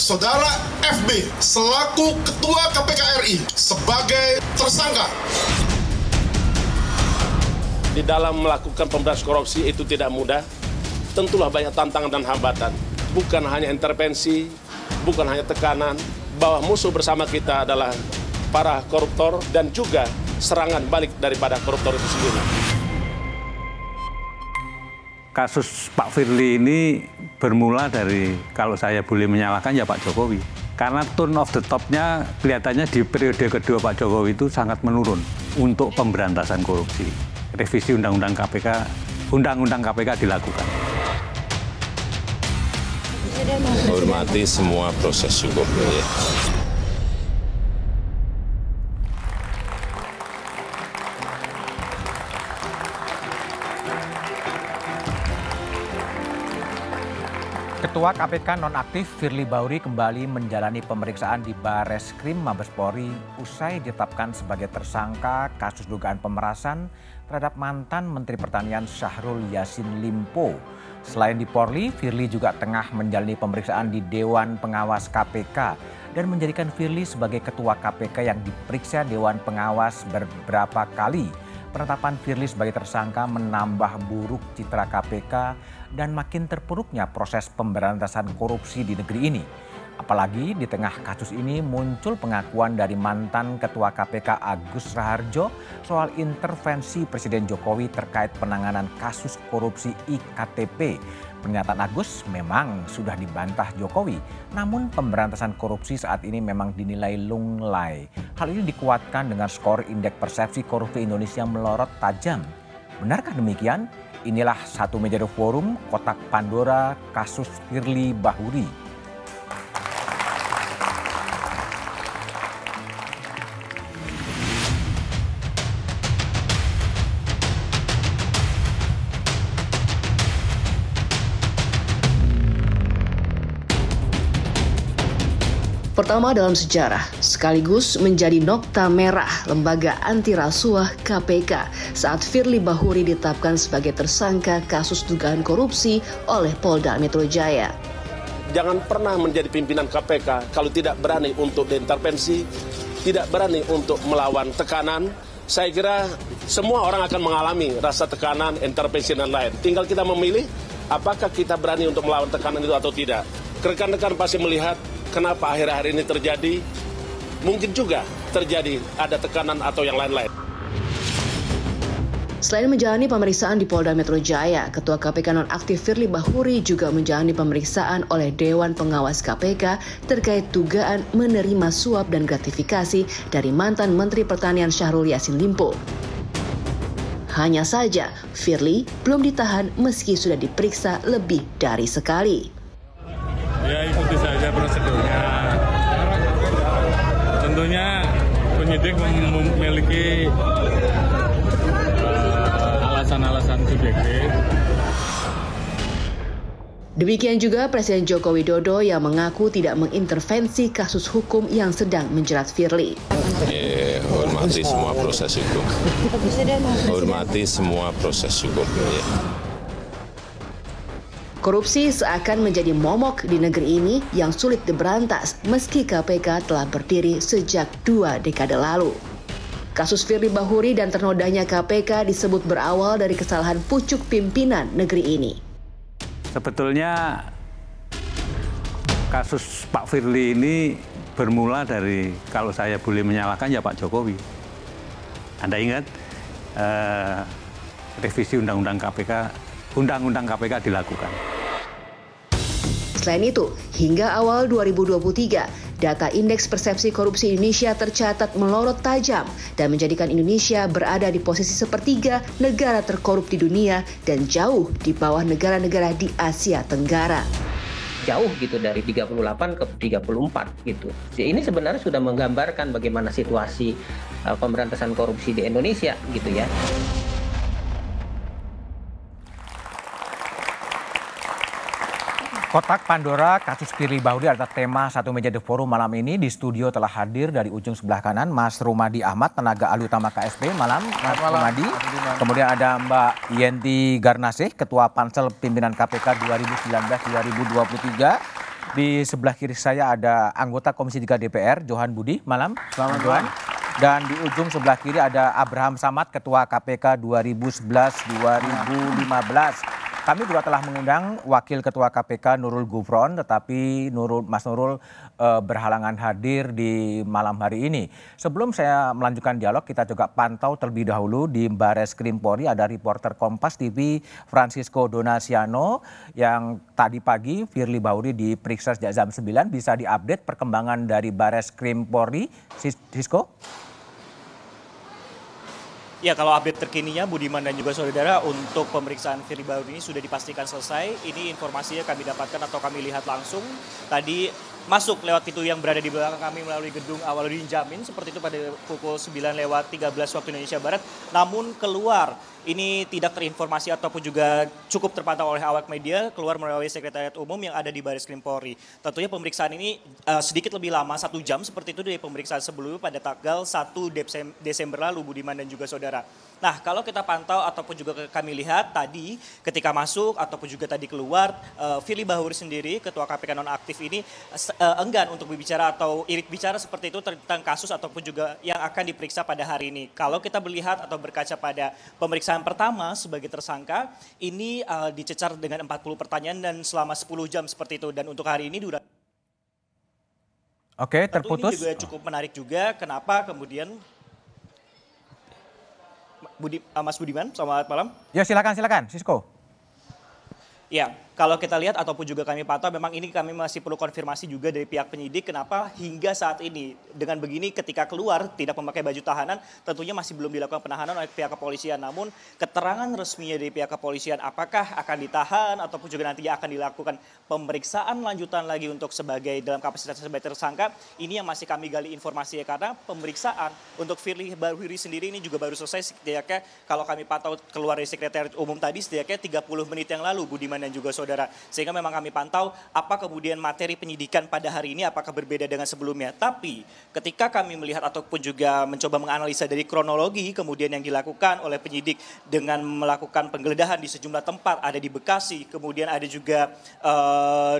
Saudara FB selaku Ketua KPK RI sebagai tersangka. Di dalam melakukan pemberantasan korupsi itu tidak mudah, tentulah banyak tantangan dan hambatan. Bukan hanya intervensi, bukan hanya tekanan, bahwa musuh bersama kita adalah para koruptor dan juga serangan balik daripada koruptor itu sendiri. Kasus Pak Firly ini bermula dari, kalau saya boleh menyalahkan, ya Pak Jokowi. Karena tone of the top-nya kelihatannya di periode kedua Pak Jokowi itu sangat menurun untuk pemberantasan korupsi. Revisi Undang-Undang KPK dilakukan. Hormati semua proses hukum. Ya. Ketua KPK nonaktif Firly Bahuri kembali menjalani pemeriksaan di Bareskrim Mabes Polri usai ditetapkan sebagai tersangka kasus dugaan pemerasan terhadap mantan Menteri Pertanian Syahrul Yassin Limpo. Selain di Polri, Firly juga tengah menjalani pemeriksaan di Dewan Pengawas KPK dan menjadikan Firly sebagai Ketua KPK yang diperiksa Dewan Pengawas beberapa kali. Penetapan Firly sebagai tersangka menambah buruk citra KPK dan makin terpuruknya proses pemberantasan korupsi di negeri ini. Apalagi di tengah kasus ini muncul pengakuan dari mantan Ketua KPK Agus Raharjo soal intervensi Presiden Jokowi terkait penanganan kasus korupsi IKTP. Pernyataan Agus memang sudah dibantah Jokowi, namun pemberantasan korupsi saat ini memang dinilai lunglai. Hal ini dikuatkan dengan skor indeks persepsi korupsi Indonesia melorot tajam. Benarkah demikian? Inilah Satu Meja The Forum, Kotak Pandora, kasus Firly Bahuri. Pertama dalam sejarah, sekaligus menjadi nokta merah lembaga anti rasuah KPK saat Firly Bahuri ditetapkan sebagai tersangka kasus dugaan korupsi oleh Polda Metro Jaya. Jangan pernah menjadi pimpinan KPK kalau tidak berani untuk diintervensi, tidak berani untuk melawan tekanan. Saya kira semua orang akan mengalami rasa tekanan, intervensi dan lain. Tinggal kita memilih apakah kita berani untuk melawan tekanan itu atau tidak. Rekan-rekan pasti melihat kenapa akhir-akhir ini terjadi, mungkin juga terjadi ada tekanan atau yang lain-lain. Selain menjalani pemeriksaan di Polda Metro Jaya, Ketua KPK nonaktif Firly Bahuri juga menjalani pemeriksaan oleh Dewan Pengawas KPK terkait dugaan menerima suap dan gratifikasi dari mantan Menteri Pertanian Syahrul Yassin Limpo. Hanya saja, Firly belum ditahan meski sudah diperiksa lebih dari sekali. Ya, ikuti saja prosedurnya. Tentunya penyidik memiliki alasan-alasan subjektif. Demikian juga Presiden Joko Widodo yang mengaku tidak mengintervensi kasus hukum yang sedang menjerat Firly. Hormati semua proses hukum. Hormati semua proses hukum. Ya. Korupsi seakan menjadi momok di negeri ini yang sulit diberantas meski KPK telah berdiri sejak 2 dekade lalu. Kasus Firly Bahuri dan ternodanya KPK disebut berawal dari kesalahan pucuk pimpinan negeri ini. Sebetulnya kasus Pak Firly ini bermula dari, kalau saya boleh menyalahkan, ya Pak Jokowi. Anda ingat revisi Undang-Undang KPK dilakukan. Selain itu, hingga awal 2023, data Indeks Persepsi Korupsi Indonesia tercatat melorot tajam dan menjadikan Indonesia berada di posisi sepertiga negara terkorup di dunia dan jauh di bawah negara-negara di Asia Tenggara. Jauh gitu dari 38 ke 34 gitu. Ini sebenarnya sudah menggambarkan bagaimana situasi pemberantasan korupsi di Indonesia gitu ya. Kotak Pandora, kasus Firly Bahuri adalah tema Satu Meja The Forum malam ini. Di studio telah hadir dari ujung sebelah kanan Mas Rumadi Ahmad, tenaga ahli utama KSP. Malam, Mas Rumadi. Kemudian ada Mbak Yenti Garnasih, Ketua Pansel Pimpinan KPK 2019-2023. Di sebelah kiri saya ada anggota Komisi 3 DPR, Johan Budi. Malam, selamat Johan. Dan di ujung sebelah kiri ada Abraham Samad, Ketua KPK 2011-2015. Kami juga telah mengundang Wakil Ketua KPK Nurul Gufron, tetapi Mas Nurul berhalangan hadir di malam hari ini. Sebelum saya melanjutkan dialog, kita juga pantau terlebih dahulu di Bares Krim Polri. Ada reporter Kompas TV Francisco Donasiano yang tadi pagi Firly Bahuri diperiksa sejak jam 9. Bisa diupdate perkembangan dari Bares Krim Polri, Sisko? Ya, kalau update terkininya Budiman dan juga saudara untuk pemeriksaan Firly Bahuri ini sudah dipastikan selesai. Ini informasinya kami dapatkan atau kami lihat langsung. Tadi masuk lewat pintu yang berada di belakang kami melalui gedung Awaludin Jamin seperti itu pada pukul 9:13 waktu Indonesia Barat. Namun keluar ini tidak terinformasi ataupun juga cukup terpantau oleh awak media keluar melalui Sekretariat Umum yang ada di Baris Krim Polri. Tentunya pemeriksaan ini sedikit lebih lama, 1 jam seperti itu dari pemeriksaan sebelumnya pada tanggal 1 Desember lalu, Budiman dan juga saudara. Nah, kalau kita pantau ataupun juga kami lihat tadi ketika masuk ataupun juga tadi keluar, Firly Bahuri sendiri, Ketua KPK nonaktif ini enggan untuk berbicara atau irit bicara seperti itu tentang kasus ataupun juga yang akan diperiksa pada hari ini. Kalau kita melihat atau berkaca pada pemeriksaan pertama sebagai tersangka, ini dicecar dengan 40 pertanyaan dan selama 10 jam seperti itu. Dan untuk hari ini durasi. Oke, terputus. Ini juga cukup menarik juga, kenapa kemudian Mas Budiman, selamat malam. Ya, silakan, Sisko. Ya, kalau kita lihat ataupun juga kami pantau, memang ini kami masih perlu konfirmasi juga dari pihak penyidik kenapa hingga saat ini dengan begini ketika keluar tidak memakai baju tahanan, tentunya masih belum dilakukan penahanan oleh pihak kepolisian. Namun keterangan resminya dari pihak kepolisian apakah akan ditahan ataupun juga nantinya akan dilakukan pemeriksaan lanjutan lagi untuk sebagai dalam kapasitas sebagai tersangka, ini yang masih kami gali informasinya karena pemeriksaan untuk Firly Bahuri sendiri ini juga baru selesai setidaknya kalau kami pantau keluar dari Sekretariat Umum tadi setidaknya 30 menit yang lalu, Budiman dan juga saudara. Sehingga memang kami pantau apa kemudian materi penyidikan pada hari ini apakah berbeda dengan sebelumnya. Tapi ketika kami melihat ataupun juga mencoba menganalisa dari kronologi kemudian yang dilakukan oleh penyidik dengan melakukan penggeledahan di sejumlah tempat, ada di Bekasi, kemudian ada juga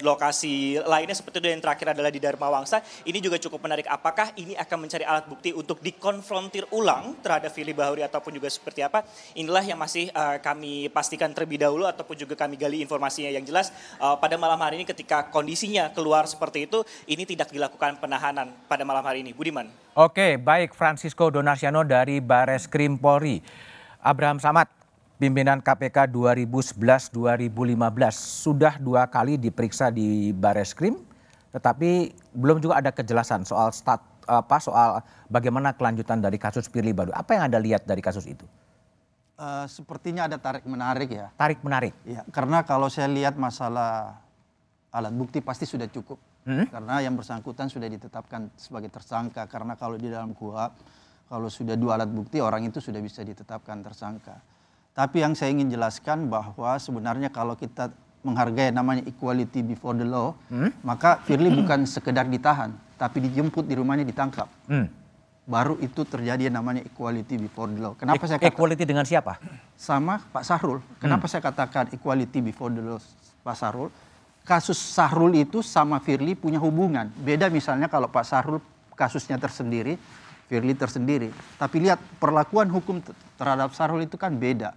lokasi lainnya seperti itu yang terakhir adalah di Dharma Wangsa. Ini juga cukup menarik, apakah ini akan mencari alat bukti untuk dikonfrontir ulang terhadap Firly Bahuri ataupun juga seperti apa. Inilah yang masih kami pastikan terlebih dahulu ataupun juga kami gali informasinya. Yang jelas pada malam hari ini ketika kondisinya keluar seperti itu, ini tidak dilakukan penahanan pada malam hari ini. Budiman. Oke, baik, Francisco Donasiano dari Bares Krim Polri. Abraham Samad, pimpinan KPK 2011-2015, sudah 2 kali diperiksa di Bares Krim, tetapi belum juga ada kejelasan soal soal bagaimana kelanjutan dari kasus Firly Bahuri. Apa yang Anda lihat dari kasus itu? Sepertinya ada tarik-menarik ya. Tarik-menarik? Ya, karena kalau saya lihat masalah alat bukti pasti sudah cukup. Karena yang bersangkutan sudah ditetapkan sebagai tersangka. Karena kalau di dalam KUHP, kalau sudah 2 alat bukti orang itu sudah bisa ditetapkan tersangka. Tapi yang saya ingin jelaskan bahwa sebenarnya kalau kita menghargai namanya equality before the law, maka Firly bukan sekedar ditahan, tapi dijemput di rumahnya ditangkap. Baru itu terjadi yang namanya equality before the law. Kenapa saya katakan equality dengan siapa? Sama Pak Sahrul. Kenapa saya katakan equality before the law Pak Sahrul? Kasus Sahrul itu sama Firly punya hubungan. Beda misalnya kalau Pak Sahrul kasusnya tersendiri, Firly tersendiri. Tapi lihat perlakuan hukum terhadap Sahrul itu kan beda.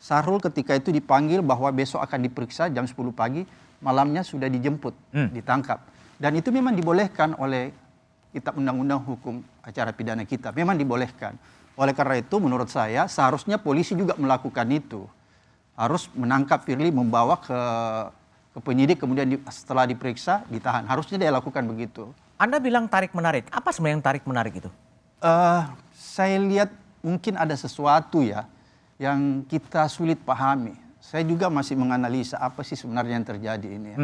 Sahrul ketika itu dipanggil bahwa besok akan diperiksa jam 10 pagi, malamnya sudah dijemput, ditangkap. Dan itu memang dibolehkan oleh Kitab Undang-Undang Hukum Acara Pidana kita, memang dibolehkan. Oleh karena itu menurut saya seharusnya polisi juga melakukan itu. Harus menangkap Firly, membawa ke penyidik, kemudian setelah diperiksa ditahan. Harusnya dia lakukan begitu. Anda bilang tarik-menarik, apa sebenarnya yang tarik-menarik itu? Saya lihat mungkin ada sesuatu ya yang kita sulit pahami. Saya juga masih menganalisa apa sih sebenarnya yang terjadi ini ya.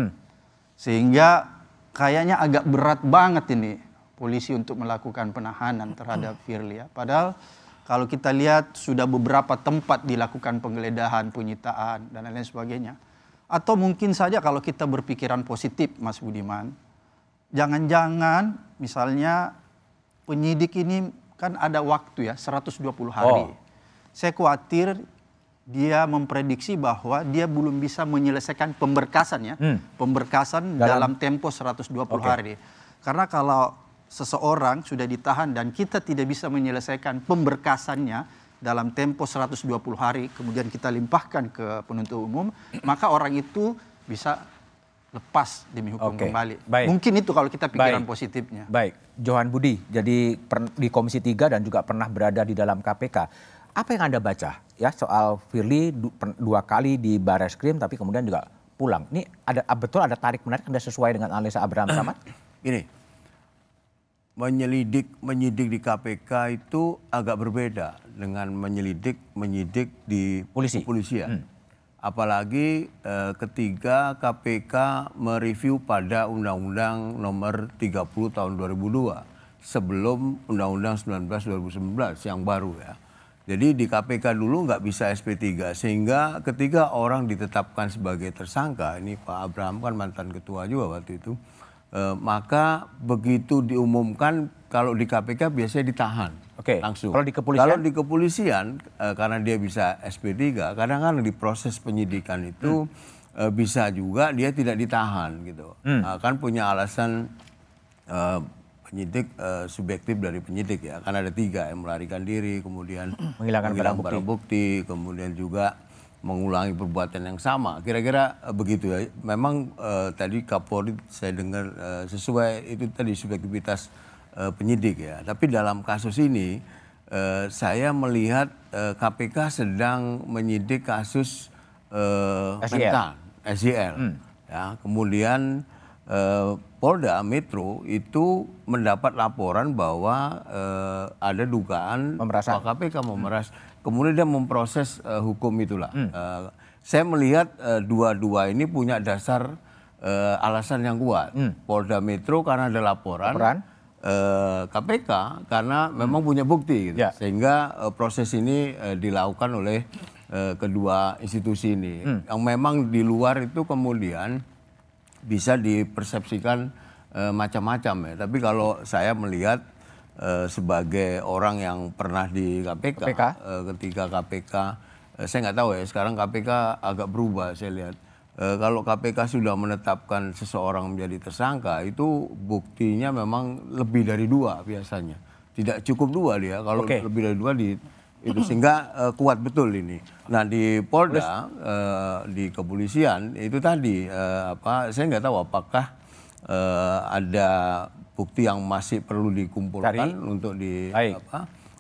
Sehingga kayaknya agak berat banget ini polisi untuk melakukan penahanan terhadap Firly ya. Padahal kalau kita lihat sudah beberapa tempat dilakukan penggeledahan, penyitaan dan lain-lain sebagainya. Atau mungkin saja kalau kita berpikiran positif Mas Budiman, jangan-jangan misalnya penyidik ini kan ada waktu ya 120 hari. Saya khawatir dia memprediksi bahwa dia belum bisa menyelesaikan pemberkasan pemberkasan dalam tempo 120 hari. Karena kalau seseorang sudah ditahan dan kita tidak bisa menyelesaikan pemberkasannya dalam tempo 120 hari, kemudian kita limpahkan ke penuntut umum, maka orang itu bisa lepas demi hukum kembali. Baik. Mungkin itu kalau kita pikiran positifnya. Baik, Johan Budi, jadi di Komisi 3 dan juga pernah berada di dalam KPK. Apa yang Anda baca ya soal Firly 2 kali di Bareskrim tapi kemudian juga pulang? Ini betul ada tarik menarik Anda sesuai dengan analisa Abraham Samad? Ini menyidik di KPK itu agak berbeda dengan menyidik di kepolisian. Apalagi ketika KPK mereview pada Undang-Undang Nomor 30 Tahun 2002 sebelum Undang-Undang 19 2019 yang baru ya. Jadi di KPK dulu nggak bisa SP3 sehingga ketika orang ditetapkan sebagai tersangka, ini Pak Abraham kan mantan ketua juga waktu itu, maka begitu diumumkan kalau di KPK biasanya ditahan langsung. Kalau di kepolisian karena dia bisa SP3, kadang-kadang di proses penyidikan itu bisa juga dia tidak ditahan gitu. Kan punya alasan penyidik subjektif dari penyidik ya, kan ada 3 yang melarikan diri, kemudian menghilangkan barang bukti, kemudian juga mengulangi perbuatan yang sama. Kira-kira begitu ya. Memang tadi Kapolri saya dengar sesuai itu tadi subjektivitas penyidik ya. Tapi dalam kasus ini saya melihat KPK sedang menyidik kasus SJL. Ya, kemudian Polda Metro itu mendapat laporan bahwa ada dugaan KPK memeras. Kemudian dia memproses hukum itulah. Saya melihat dua-dua ini punya dasar alasan yang kuat. Polda Metro karena ada laporan. KPK karena memang punya bukti. Gitu. Sehingga proses ini dilakukan oleh kedua institusi ini. Yang memang di luar itu kemudian bisa dipersepsikan macam-macam ya. Tapi kalau saya melihat sebagai orang yang pernah di KPK. Ketika KPK, saya nggak tahu ya, sekarang KPK agak berubah saya lihat. Kalau KPK sudah menetapkan seseorang menjadi tersangka, itu buktinya memang lebih dari 2 biasanya. Tidak cukup 2 dia, kalau lebih dari 2 itu sehingga kuat betul ini. Nah di Polda, di kepolisian itu tadi saya nggak tahu apakah ada bukti yang masih perlu dikumpulkan untuk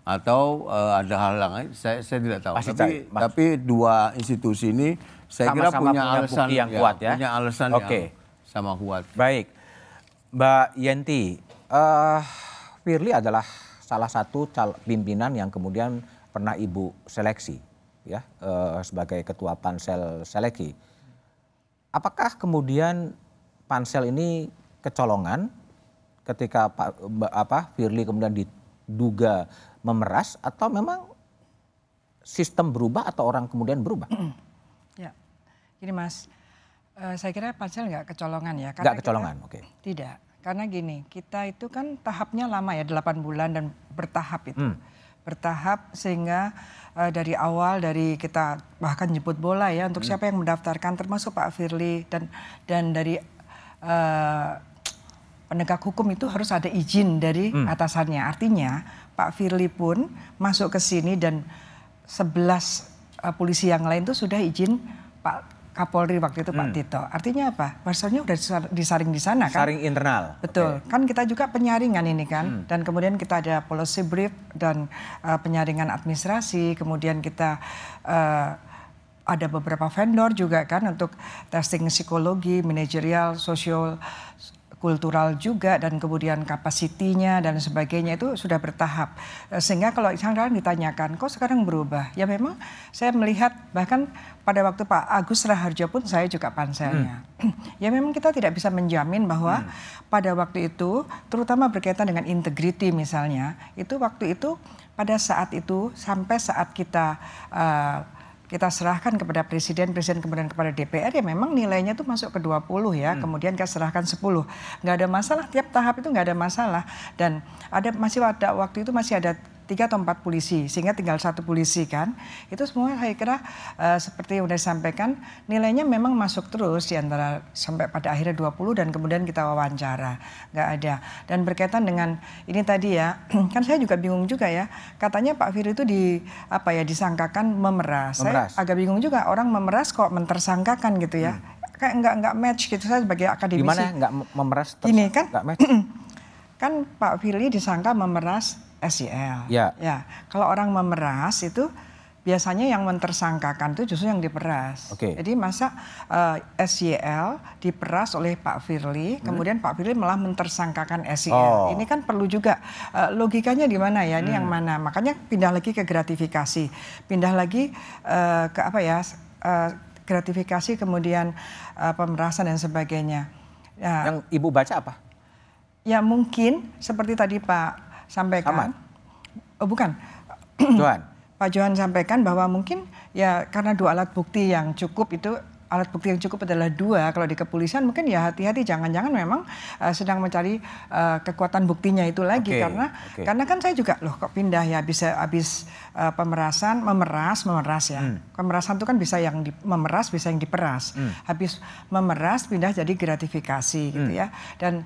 atau ada hal lain. Saya tidak tahu. Tapi 2 institusi ini saya kira punya alasan yang kuat ya. Punya alasan yang sama kuat. Baik, Mbak Yenti, Firly adalah salah satu pimpinan yang kemudian pernah Ibu seleksi ya sebagai ketua pansel seleksi. Apakah kemudian pansel ini kecolongan ketika Firly kemudian diduga memeras atau memang sistem berubah atau orang kemudian berubah? Ya, gini Mas, saya kira pansel nggak kecolongan ya. Nggak kecolongan, oke. Tidak, karena gini, kita itu kan tahapnya lama ya, 8 bulan dan bertahap itu. Bertahap sehingga dari awal dari kita bahkan jemput bola ya untuk siapa yang mendaftarkan termasuk Pak Firly dan dari penegak hukum itu harus ada izin dari atasannya. Artinya Pak Firly pun masuk ke sini dan 11 polisi yang lain itu sudah izin Pak Kapolri waktu itu Pak Tito. Artinya apa? Pasalnya udah disaring di sana kan? Saring internal. Betul. Kan kita juga penyaringan ini kan. Dan kemudian kita ada policy brief dan penyaringan administrasi. Kemudian kita ada beberapa vendor juga kan untuk testing psikologi, manajerial, sosial, kultural juga dan kemudian kapasitinya dan sebagainya itu sudah bertahap. Sehingga kalau sekarang ditanyakan, kok sekarang berubah? Ya memang saya melihat bahkan pada waktu Pak Agus Raharjo pun saya juga panselnya. Ya memang kita tidak bisa menjamin bahwa pada waktu itu terutama berkaitan dengan integriti misalnya, itu waktu itu pada saat itu sampai saat kita serahkan kepada presiden kemudian kepada DPR ya memang nilainya tuh masuk ke 20 ya, kemudian kita serahkan 10. Nggak ada masalah, tiap tahap itu nggak ada masalah. Dan masih ada waktu itu masih ada 3 atau 4 polisi, sehingga tinggal 1 polisi kan. Itu semua saya kira seperti yang sudah disampaikan, nilainya memang masuk terus di antara sampai pada akhirnya 20 dan kemudian kita wawancara. Nggak ada. Dan berkaitan dengan ini tadi ya, kan saya juga bingung juga ya. Katanya Pak Firly itu disangkakan memeras. Saya agak bingung juga, orang memeras kok mentersangkakan gitu ya. Kayak nggak match gitu, saya sebagai akademisi. Gimana nggak memeras? Ini kan, nggak match. Kan Pak Firly disangka memeras SYL. Ya. Kalau orang memeras itu biasanya yang mentersangkakan itu justru yang diperas. Jadi masa SYL diperas oleh Pak Firly, kemudian Pak Firly malah mentersangkakan SYL. Ini kan perlu juga logikanya di mana ya? Ini yang mana? Makanya pindah lagi ke gratifikasi, pindah lagi ke gratifikasi, kemudian pemerasan dan sebagainya. Yang Ibu baca apa? Ya mungkin seperti tadi Pak sampaikan. Bukan. Johan. Pak Johan sampaikan bahwa mungkin ya karena 2 alat bukti yang cukup itu, alat bukti yang cukup adalah 2, kalau di kepolisian mungkin ya hati-hati, jangan-jangan memang sedang mencari kekuatan buktinya itu lagi. Karena kan saya juga loh kok pindah ya, bisa habis pemerasan, memeras ya. Pemerasan itu kan bisa yang memeras, bisa yang diperas. Habis memeras pindah jadi gratifikasi gitu ya. Dan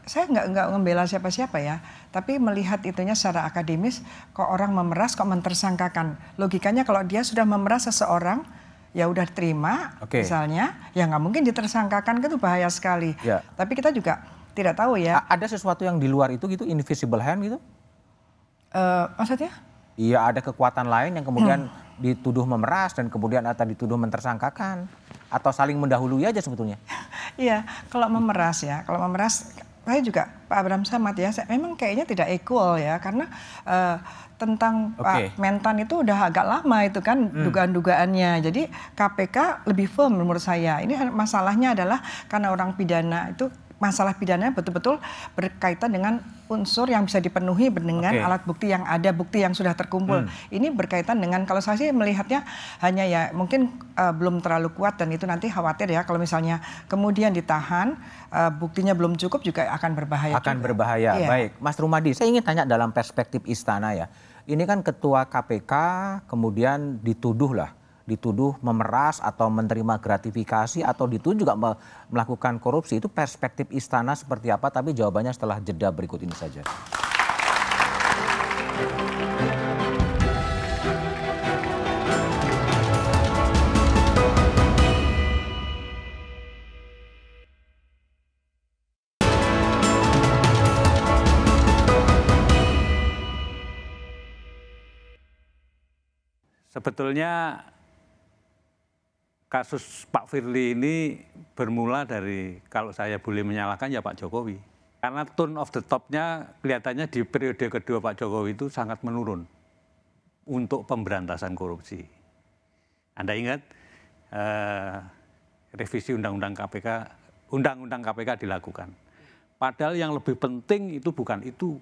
saya nggak membela siapa-siapa ya, tapi melihat itunya secara akademis, kok orang memeras kok mentersangkakan. Logikanya kalau dia sudah memeras seseorang, ya udah terima, misalnya, ya nggak mungkin ditersangkakan, itu bahaya sekali. Tapi kita juga tidak tahu ya. Ada sesuatu yang di luar itu gitu, invisible hand gitu? Maksudnya? Iya, ada kekuatan lain yang kemudian dituduh memeras dan kemudian atau dituduh mentersangkakan, atau saling mendahului aja sebetulnya. Iya, kalau memeras saya juga Pak Abraham Samad ya, memang kayaknya tidak equal ya, karena tentang Pak Mentan itu udah agak lama itu kan dugaan-dugaannya. Jadi KPK lebih firm menurut saya. Ini masalahnya adalah karena orang pidana itu, masalah pidana betul-betul berkaitan dengan unsur yang bisa dipenuhi dengan alat bukti yang ada, bukti yang sudah terkumpul. Ini berkaitan dengan, kalau saya sih melihatnya hanya ya mungkin belum terlalu kuat, dan itu nanti khawatir ya kalau misalnya kemudian ditahan, buktinya belum cukup juga akan berbahaya. Berbahaya. Baik, Mas Rumadi, saya ingin tanya dalam perspektif istana ya. Ini kan ketua KPK kemudian dituduh memeras atau menerima gratifikasi atau dituduh juga melakukan korupsi. Itu perspektif istana seperti apa? Tapi jawabannya setelah jeda berikut ini saja. Sebetulnya kasus Pak Firly ini bermula dari, kalau saya boleh menyalahkan ya Pak Jokowi. Karena tone of the top-nya kelihatannya di periode kedua Pak Jokowi itu sangat menurun untuk pemberantasan korupsi. Anda ingat revisi Undang-Undang KPK dilakukan. Padahal yang lebih penting itu bukan itu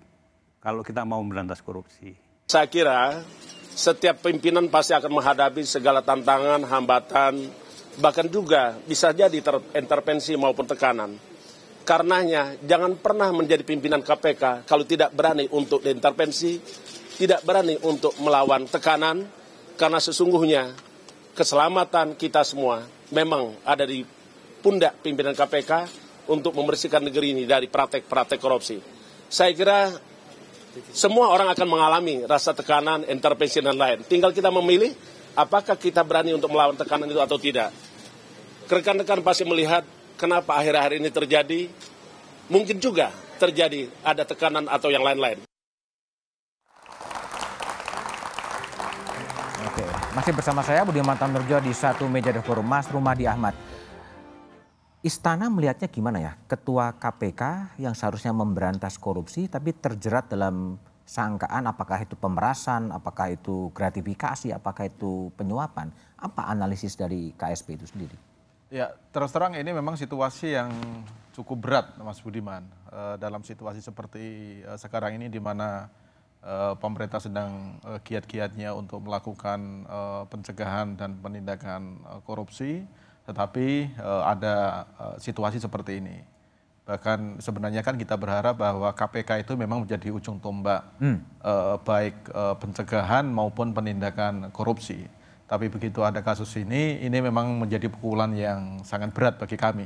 kalau kita mau memberantas korupsi. Saya kira setiap pimpinan pasti akan menghadapi segala tantangan, hambatan, bahkan juga bisa jadi intervensi maupun tekanan. Karenanya jangan pernah menjadi pimpinan KPK kalau tidak berani untuk diintervensi, tidak berani untuk melawan tekanan, karena sesungguhnya keselamatan kita semua memang ada di pundak pimpinan KPK untuk membersihkan negeri ini dari praktek-praktek korupsi. Saya kira semua orang akan mengalami rasa tekanan, intervensi dan lain. Tinggal kita memilih apakah kita berani untuk melawan tekanan itu atau tidak. Rekan-rekan pasti melihat kenapa akhir-akhir ini terjadi. Mungkin juga terjadi ada tekanan atau yang lain-lain. Oke, masih bersama saya Budiman Tamnurjo di Satu Meja The Forum. Mas Rumadi Ahmad, Istana melihatnya gimana ya? Ketua KPK yang seharusnya memberantas korupsi tapi terjerat dalam sangkaan, apakah itu pemerasan, apakah itu gratifikasi, apakah itu penyuapan. Apa analisis dari KSP itu sendiri? Ya, terus terang ini memang situasi yang cukup berat, Mas Budiman. Dalam situasi seperti sekarang ini di mana pemerintah sedang giat-giatnya untuk melakukan pencegahan dan penindakan korupsi, tetapi ada situasi seperti ini. Bahkan sebenarnya kan kita berharap bahwa KPK itu memang menjadi ujung tombak baik pencegahan maupun penindakan korupsi. Tapi begitu ada kasus ini memang menjadi pukulan yang sangat berat bagi kami.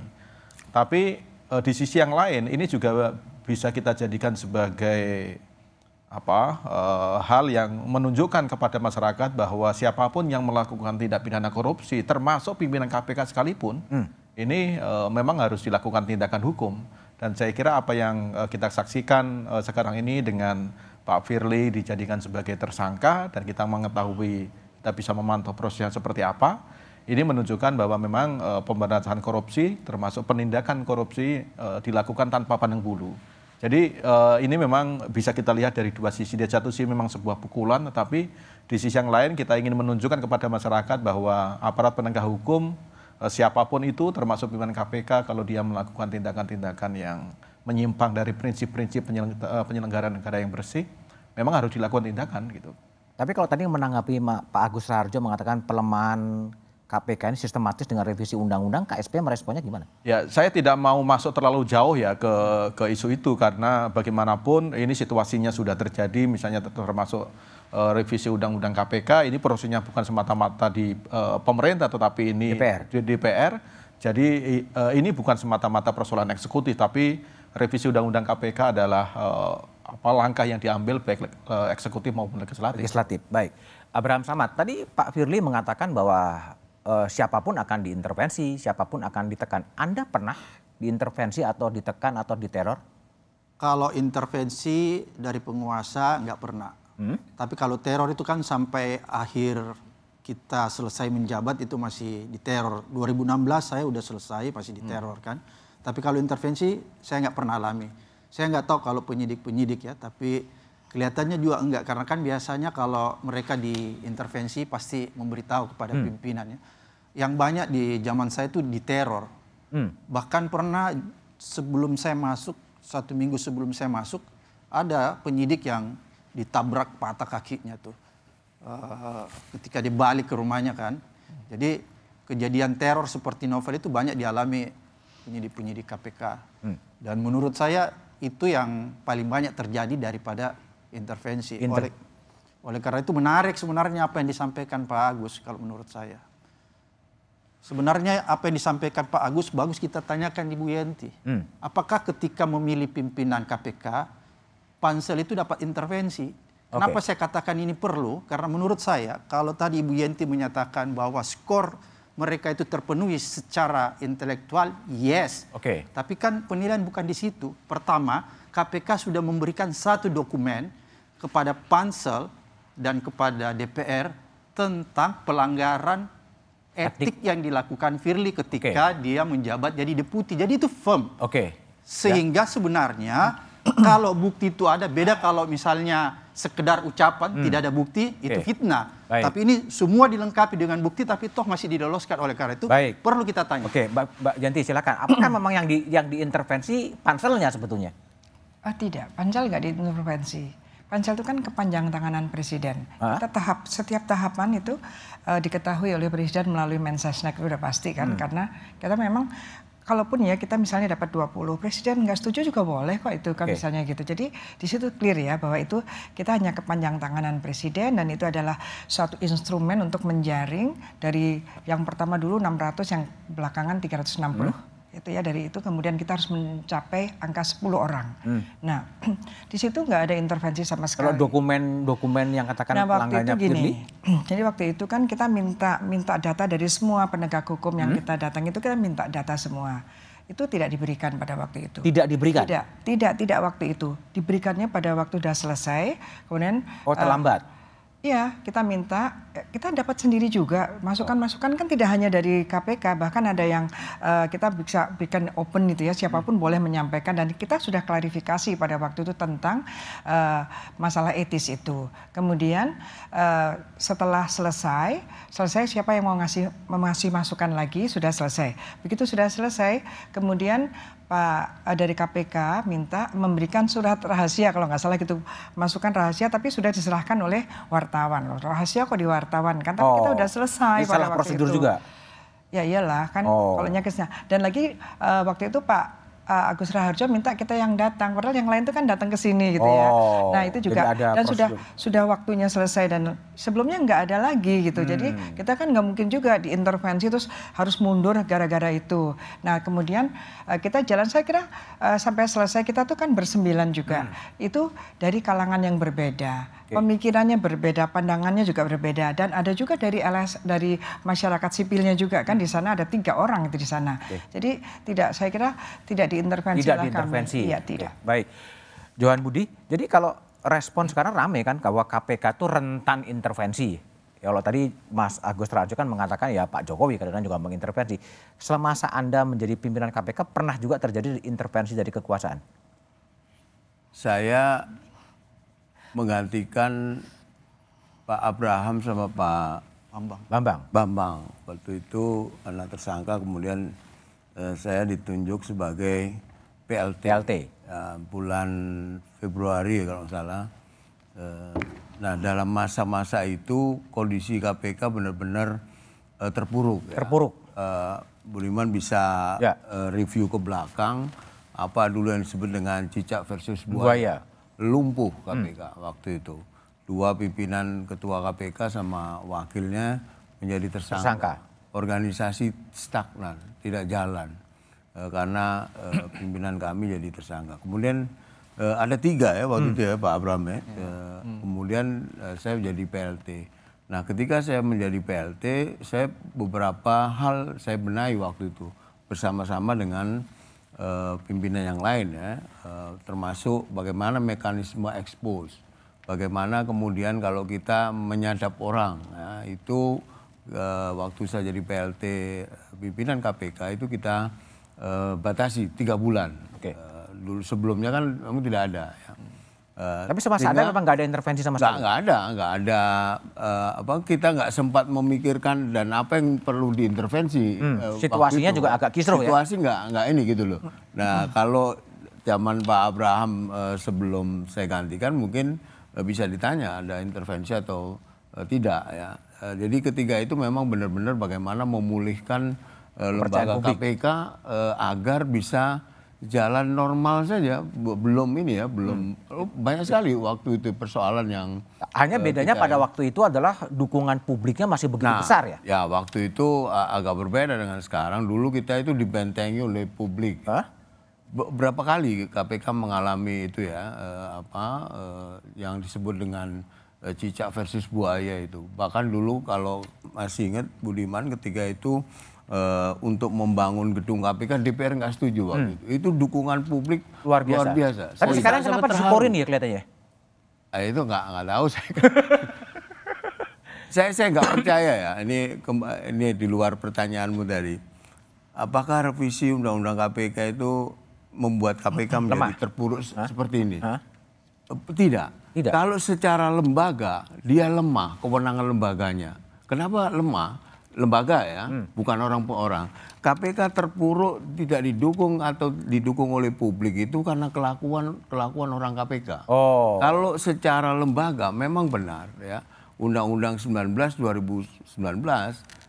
Tapi di sisi yang lain ini juga bisa kita jadikan sebagai hal yang menunjukkan kepada masyarakat bahwa siapapun yang melakukan tindak pidana korupsi, termasuk pimpinan KPK sekalipun, ini memang harus dilakukan tindakan hukum. Dan saya kira apa yang kita saksikan sekarang ini dengan Pak Firly dijadikan sebagai tersangka dan kita mengetahui, kita bisa memantau prosesnya seperti apa, ini menunjukkan bahwa memang pemberantasan korupsi termasuk penindakan korupsi dilakukan tanpa pandang bulu. Jadi ini memang bisa kita lihat dari dua sisi. Di satu sisi memang sebuah pukulan, tetapi di sisi yang lain kita ingin menunjukkan kepada masyarakat bahwa aparat penegak hukum siapapun itu termasuk pimpinan KPK kalau dia melakukan tindakan-tindakan yang menyimpang dari prinsip-prinsip penyelenggaraan negara yang bersih, memang harus dilakukan tindakan gitu. Tapi kalau tadi menanggapi Pak Agus Raharjo mengatakan pelemahan KPK ini sistematis dengan revisi undang-undang, KSP meresponnya gimana? Ya, saya tidak mau masuk terlalu jauh ya ke isu itu karena bagaimanapun ini situasinya sudah terjadi, misalnya termasuk revisi undang-undang KPK, ini prosesnya bukan semata-mata di pemerintah tetapi ini di DPR. Jadi ini bukan semata-mata persoalan eksekutif, tapi revisi undang-undang KPK adalah langkah yang diambil baik eksekutif maupun legislatif. Baik. Abraham Samad, tadi Pak Firly mengatakan bahwa siapapun akan diintervensi, siapapun akan ditekan. Anda pernah diintervensi atau ditekan atau diteror? Kalau intervensi dari penguasa nggak pernah. Tapi kalau teror itu kan sampai akhir kita selesai menjabat itu masih diteror. 2016 saya udah selesai masih diteror kan. Tapi kalau intervensi saya nggak pernah alami. Saya nggak tahu kalau penyidik ya, tapi kelihatannya juga enggak. Karena kan biasanya kalau mereka diintervensi pasti memberitahu kepada pimpinannya. Yang banyak di zaman saya itu diteror. Bahkan pernah sebelum saya masuk, 1 minggu sebelum saya masuk, ada penyidik yang ditabrak patah kakinya tuh. Ketika dibalik ke rumahnya kan. Jadi kejadian teror seperti novel itu banyak dialami penyidik-penyidik KPK. Dan menurut saya itu yang paling banyak terjadi daripada intervensi. Oleh karena itu menarik sebenarnya apa yang disampaikan Pak Agus kalau menurut saya. Sebenarnya apa yang disampaikan Pak Agus bagus kita tanyakan Ibu Yenti. Apakah ketika memilih pimpinan KPK, pansel itu dapat intervensi? Kenapa saya katakan ini perlu? Karena menurut saya kalau tadi Ibu Yenti menyatakan bahwa skor mereka itu terpenuhi secara intelektual, yes. Tapi kan penilaian bukan di situ. Pertama, KPK sudah memberikan 1 dokumen kepada pansel dan kepada DPR tentang pelanggaran etik yang dilakukan Firly ketika dia menjabat jadi deputi. Jadi itu firm. Sehingga sebenarnya kalau bukti itu ada, beda kalau misalnya sekedar ucapan tidak ada bukti, itu fitnah. Tapi ini semua dilengkapi dengan bukti tapi toh masih diloloskan. Oleh karena itu perlu kita tanya. Mbak Yanti silakan. Apakah memang yang diintervensi panselnya sebetulnya? Tidak, pansel nggak diintervensi. Pansel itu kan kepanjang tanganan presiden. Kita setiap tahapan itu diketahui oleh presiden melalui Mensesnek, itu udah pasti kan. Karena kita memang kalaupun ya kita misalnya dapat 20, presiden nggak setuju juga boleh kok itu kan misalnya gitu. Jadi di situ clear ya bahwa itu kita hanya kepanjang tanganan presiden dan itu adalah suatu instrumen untuk menjaring dari yang pertama dulu 600 yang belakangan 360. Itu ya dari itu kemudian kita harus mencapai angka 10 orang. Nah di situ nggak ada intervensi sama sekali. Kalau dokumen yang katakan pelanggarannya Firly? Jadi waktu itu kan kita minta data dari semua penegak hukum yang kita datang itu kita minta data semua. Itu tidak diberikan pada waktu itu. Tidak diberikan? Tidak waktu itu. Diberikannya pada waktu sudah selesai. Kemudian terlambat? Iya, kita minta, kita dapat sendiri juga. Masukan-masukan kan tidak hanya dari KPK, bahkan ada yang kita bisa bikin open gitu ya, siapapun boleh menyampaikan. Dan kita sudah klarifikasi pada waktu itu tentang masalah etis itu. Kemudian setelah selesai siapa yang mau ngasih masukan lagi, sudah selesai. Begitu sudah selesai, kemudian Pak dari KPK minta memberikan surat rahasia kalau nggak salah gitu, masukan rahasia tapi sudah diserahkan oleh wartawan. Rahasia kok di wartawan kan, tapi kita udah selesai pada waktu prosedur itu. Juga? Ya iyalah kan kalau nyakisnya. Dan lagi waktu itu Pak Agus Raharjo minta kita yang datang, padahal yang lain itu kan datang ke sini gitu ya. Nah itu juga dan sudah waktunya selesai dan sebelumnya nggak ada lagi gitu. Jadi kita kan nggak mungkin juga diintervensi terus harus mundur gara-gara itu. Nah kemudian kita jalan, saya kira sampai selesai kita tuh kan bersembilan juga. Itu dari kalangan yang berbeda. Pemikirannya berbeda, pandangannya juga berbeda, dan ada juga dari masyarakat sipilnya juga kan di sana ada 3 orang itu di sana. Jadi saya kira tidak diintervensi. Tidak diintervensi. Iya tidak. Baik, Johan Budi. Jadi kalau respon sekarang rame kan bahwa KPK itu rentan intervensi. Ya, kalau tadi Mas Agus Raharjo kan mengatakan ya Pak Jokowi kadang-kadang juga mengintervensi. Selama masa Anda menjadi pimpinan KPK pernah juga terjadi intervensi dari kekuasaan? Saya menggantikan Pak Abraham sama Pak Bambang. Waktu itu karena tersangka kemudian saya ditunjuk sebagai PLT. Bulan Februari kalau nggak salah. Nah dalam masa-masa itu kondisi KPK benar-benar terpuruk. Budiman bisa review ke belakang apa dulu yang disebut dengan cicak versus buaya. Lumpuh KPK waktu itu. 2 pimpinan ketua KPK sama wakilnya menjadi tersangka. Organisasi stagnan, tidak jalan karena pimpinan kami jadi tersangka. Kemudian ada 3 ya waktu itu ya Pak Abraham ya. Kemudian saya menjadi PLT. Nah ketika saya menjadi PLT, saya beberapa hal saya benahi waktu itu bersama-sama dengan pimpinan yang lain ya, termasuk bagaimana mekanisme expose, bagaimana kemudian kalau kita menyadap orang, ya, itu waktu saya jadi PLT pimpinan KPK itu kita batasi 3 bulan. Dulu sebelumnya kan memang tidak ada. Ya. Tapi semasa ada memang nggak ada intervensi sama sekali? Nggak ada. Kita nggak sempat memikirkan dan apa yang perlu diintervensi. Situasinya juga agak kisruh ya? Situasi nggak ini gitu loh. Nah kalau zaman Pak Abraham sebelum saya gantikan mungkin bisa ditanya ada intervensi atau tidak ya. Jadi ketiga itu memang benar-benar bagaimana memulihkan lembaga KPK agar bisa jalan normal saja, belum banyak sekali waktu itu persoalan yang hanya bedanya pada waktu itu adalah dukungan publiknya masih begitu besar ya. Ya waktu itu agak berbeda dengan sekarang. Dulu kita itu dibentengi oleh publik. Berapa kali KPK mengalami itu ya yang disebut dengan cicak versus buaya itu. Bahkan dulu kalau masih ingat Budiman ketika itu untuk membangun gedung KPK DPR nggak setuju waktu itu. Itu dukungan publik luar biasa. Tapi sekarang kenapa disyukurin ya kelihatannya? Itu nggak tahu saya. saya nggak percaya ya. Ini di luar pertanyaanmu tadi. Apakah revisi undang-undang KPK itu membuat KPK menjadi terpuruk seperti ini? Tidak. Kalau secara lembaga dia lemah kewenangan lembaganya. Kenapa lemah? Lembaga ya, bukan orang per orang. KPK terpuruk tidak didukung atau didukung oleh publik itu karena kelakuan orang KPK. Kalau secara lembaga memang benar ya. Undang-Undang 19 2019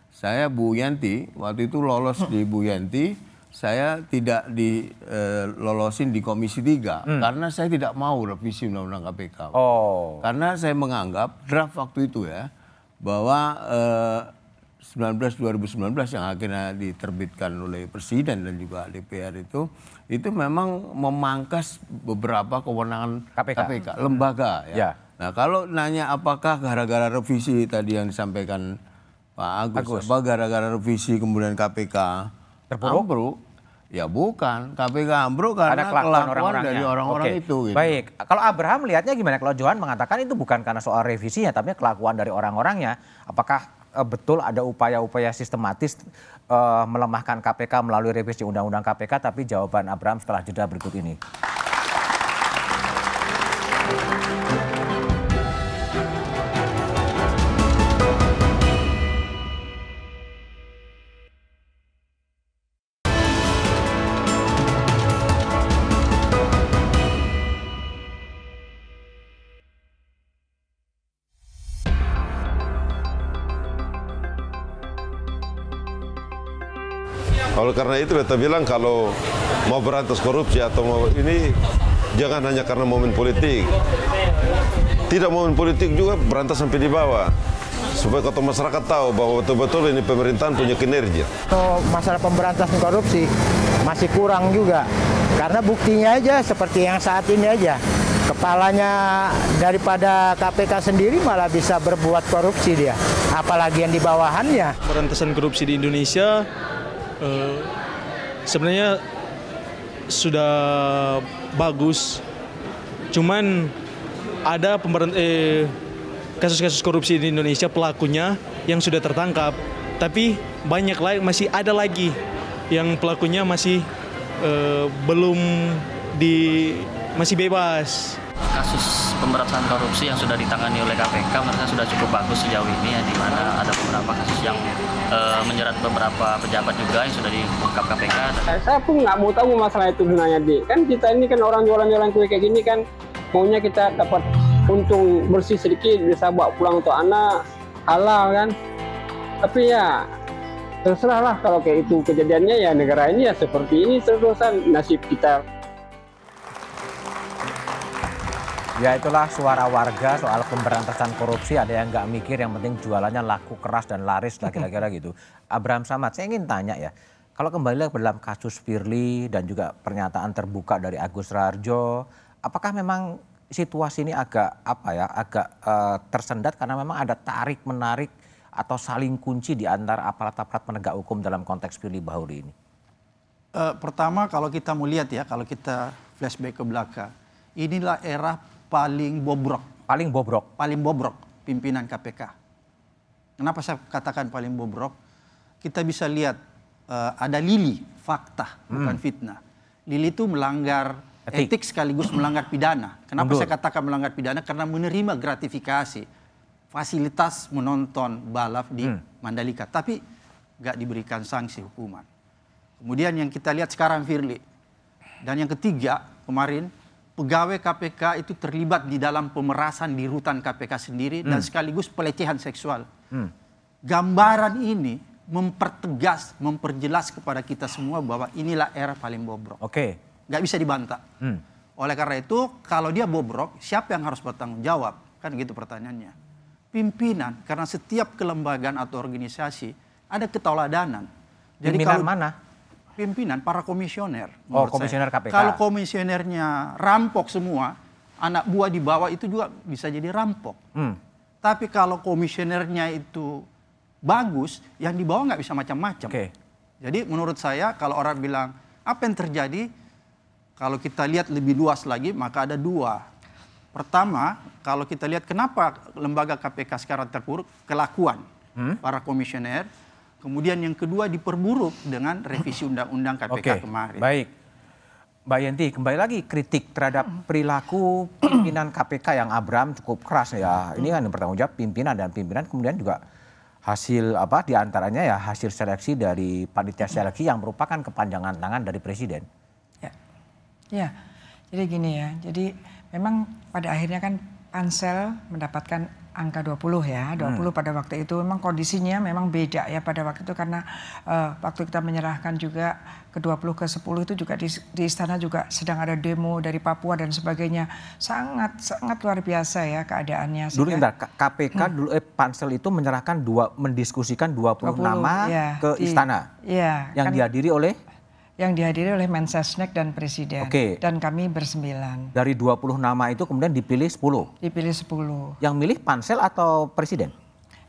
saya Bu Yanti waktu itu lolos di Bu Yanti, saya tidak dilolosin di Komisi 3 karena saya tidak mau revisi Undang-Undang KPK. Karena saya menganggap draft waktu itu ya bahwa 2019 yang akhirnya diterbitkan oleh Presiden dan juga DPR itu memang memangkas beberapa kewenangan KPK lembaga ya. Nah kalau nanya apakah gara-gara revisi tadi yang disampaikan Pak Agus. Apa gara-gara revisi kemudian KPK terpuruk? Ya bukan, KPK ambruk karena kelakuan dari orang-orang itu. Gitu. Baik, kalau Abraham melihatnya gimana? Kalau Johan mengatakan itu bukan karena soal revisinya, tapi kelakuan dari orang-orangnya. Apakah betul ada upaya-upaya sistematis melemahkan KPK melalui revisi Undang-Undang KPK? Tapi jawaban Abraham setelah jeda berikut ini. Oleh karena itu kita bilang kalau mau berantas korupsi atau mau ini jangan hanya karena momen politik. Tidak momen politik juga berantas sampai di bawah. Supaya kota masyarakat tahu bahwa betul-betul ini pemerintahan punya kinerja. Untuk masalah pemberantasan korupsi masih kurang juga. Karena buktinya aja seperti yang saat ini aja. Kepalanya daripada KPK sendiri malah bisa berbuat korupsi dia. Apalagi yang di bawahannya. Pemberantasan korupsi di Indonesia sebenarnya sudah bagus. Cuman ada kasus-kasus korupsi di Indonesia pelakunya yang sudah tertangkap, tapi banyak lagi masih ada lagi yang pelakunya masih masih bebas. Kasus pemberantasan korupsi yang sudah ditangani oleh KPK menurut saya sudah cukup bagus sejauh ini ya, di mana ada beberapa kasus yang menjerat beberapa pejabat juga yang sudah diungkap KPK. Saya pun nggak mau tahu masalah itu sebenarnya, Di. Kan kita ini kan orang jualan-jualan kue kayak gini kan maunya kita dapat untung bersih sedikit, bisa bawa pulang untuk anak, halal kan. Tapi ya terserah lah kalau kayak itu kejadiannya, ya negara ini ya seperti ini terusan nasib kita. Ya itulah suara warga soal pemberantasan korupsi. Ada yang nggak mikir, yang penting jualannya laku keras dan laris lah kira-kira gitu. Abraham Samad, saya ingin tanya ya, kalau kembali ke dalam kasus Firly dan juga pernyataan terbuka dari Agus Raharjo, apakah memang situasi ini agak tersendat karena memang ada tarik menarik atau saling kunci di antara aparat-aparat penegak hukum dalam konteks Firly Bahuri ini? Pertama kalau kita mau lihat ya, kalau kita flashback ke belakang, inilah era paling bobrok. Paling bobrok? Paling bobrok pimpinan KPK. Kenapa saya katakan paling bobrok? Kita bisa lihat ada Lili, fakta bukan fitnah. Lili itu melanggar etik sekaligus melanggar pidana. Kenapa saya katakan melanggar pidana? Karena menerima gratifikasi, fasilitas menonton balap di Mandalika, tapi nggak diberikan sanksi hukuman. Kemudian yang kita lihat sekarang Firly. Dan yang ketiga kemarin, pegawai KPK itu terlibat di dalam pemerasan di rutan KPK sendiri dan sekaligus pelecehan seksual. Gambaran ini mempertegas, memperjelas kepada kita semua bahwa inilah era paling bobrok. Oke. Nggak bisa dibantah. Oleh karena itu, kalau dia bobrok, siapa yang harus bertanggung jawab? Kan gitu pertanyaannya. Pimpinan, karena setiap kelembagaan atau organisasi ada ketauladanan. Jadi pimpinan kalau mana? Pimpinan, para komisioner. Oh, komisioner KPK. Kalau komisionernya rampok semua, anak buah di bawah itu juga bisa jadi rampok. Tapi kalau komisionernya itu bagus, yang di bawah nggak bisa macam-macam. Jadi menurut saya kalau orang bilang apa yang terjadi, kalau kita lihat lebih luas lagi maka ada dua. Pertama, kalau kita lihat kenapa lembaga KPK sekarang terpuruk, kelakuan para komisioner. Kemudian yang kedua diperburuk dengan revisi undang-undang KPK kemarin. Baik. Mbak Yenti, kembali lagi kritik terhadap perilaku pimpinan KPK yang Abraham cukup keras ya. Ini kan yang bertanggung jawab pimpinan, dan pimpinan kemudian juga hasil diantaranya ya hasil seleksi dari panitia seleksi yang merupakan kepanjangan tangan dari presiden. Ya, jadi gini ya. Jadi memang pada akhirnya kan pansel mendapatkan angka 20 ya, 20 pada waktu itu memang kondisinya memang beda ya pada waktu itu karena waktu kita menyerahkan juga ke 20 ke 10 itu juga di istana juga sedang ada demo dari Papua dan sebagainya. Sangat luar biasa ya keadaannya. Dulu KPK dulu pansel itu menyerahkan mendiskusikan 20 nama ya, ke istana. Iya. Yang dihadiri oleh? Yang dihadiri oleh Mensesnek dan Presiden. Dan kami bersembilan. Dari 20 nama itu kemudian dipilih 10? Dipilih 10. Yang milih pansel atau presiden?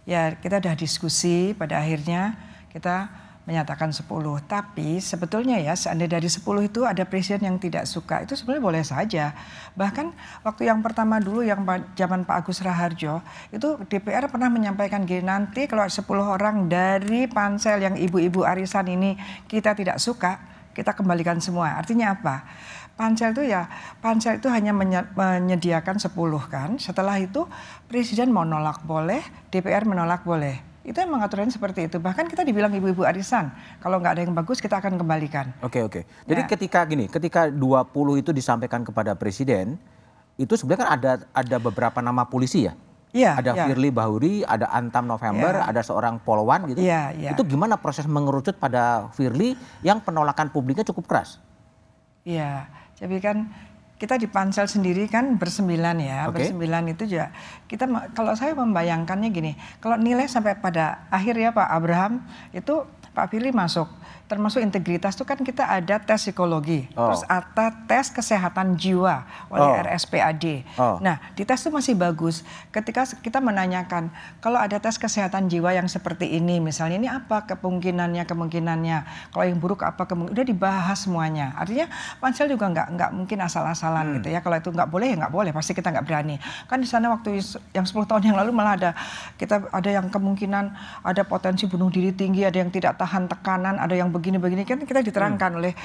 Ya kita sudah diskusi, pada akhirnya kita menyatakan 10. Tapi sebetulnya ya seandainya dari 10 itu ada presiden yang tidak suka, itu sebenarnya boleh saja. Bahkan waktu yang pertama dulu yang zaman Pak Agus Raharjo, itu DPR pernah menyampaikan gini, nanti kalau 10 orang dari pansel yang ibu-ibu arisan ini kita tidak suka, kita kembalikan semua. Artinya apa? Pansel itu hanya menyediakan 10 kan. Setelah itu presiden mau nolak boleh, DPR menolak boleh. Itu yang mengaturannya seperti itu. Bahkan kita dibilang ibu-ibu arisan. Kalau nggak ada yang bagus kita akan kembalikan. Oke. Jadi ketika 20 itu disampaikan kepada presiden, itu sebenarnya kan ada beberapa nama polisi ya? Iya, ada Firly Bahuri, ada Antam November, ada seorang Polwan gitu. Itu gimana proses mengerucut pada Firly yang penolakan publiknya cukup keras? Iya, jadi kan kita di pansel sendiri kan bersembilan ya, bersembilan itu juga kita, kalau saya membayangkannya gini, kalau nilai sampai pada akhir ya Pak Abraham itu Pak Firly masuk, termasuk integritas itu kan kita ada tes psikologi, terus ada tes kesehatan jiwa oleh RSPAD. Nah di tes itu masih bagus. Ketika kita menanyakan kalau ada tes kesehatan jiwa yang seperti ini, misalnya ini apa kemungkinannya, kalau yang buruk apa udah dibahas semuanya. Artinya pansel juga nggak mungkin asal-asalan gitu ya. Kalau itu nggak boleh ya nggak boleh, pasti kita nggak berani. Kan di sana waktu yang 10 tahun yang lalu malah ada yang kemungkinan ada potensi bunuh diri tinggi, ada yang tidak tahan tekanan, ada yang begini-begini, kan kita diterangkan oleh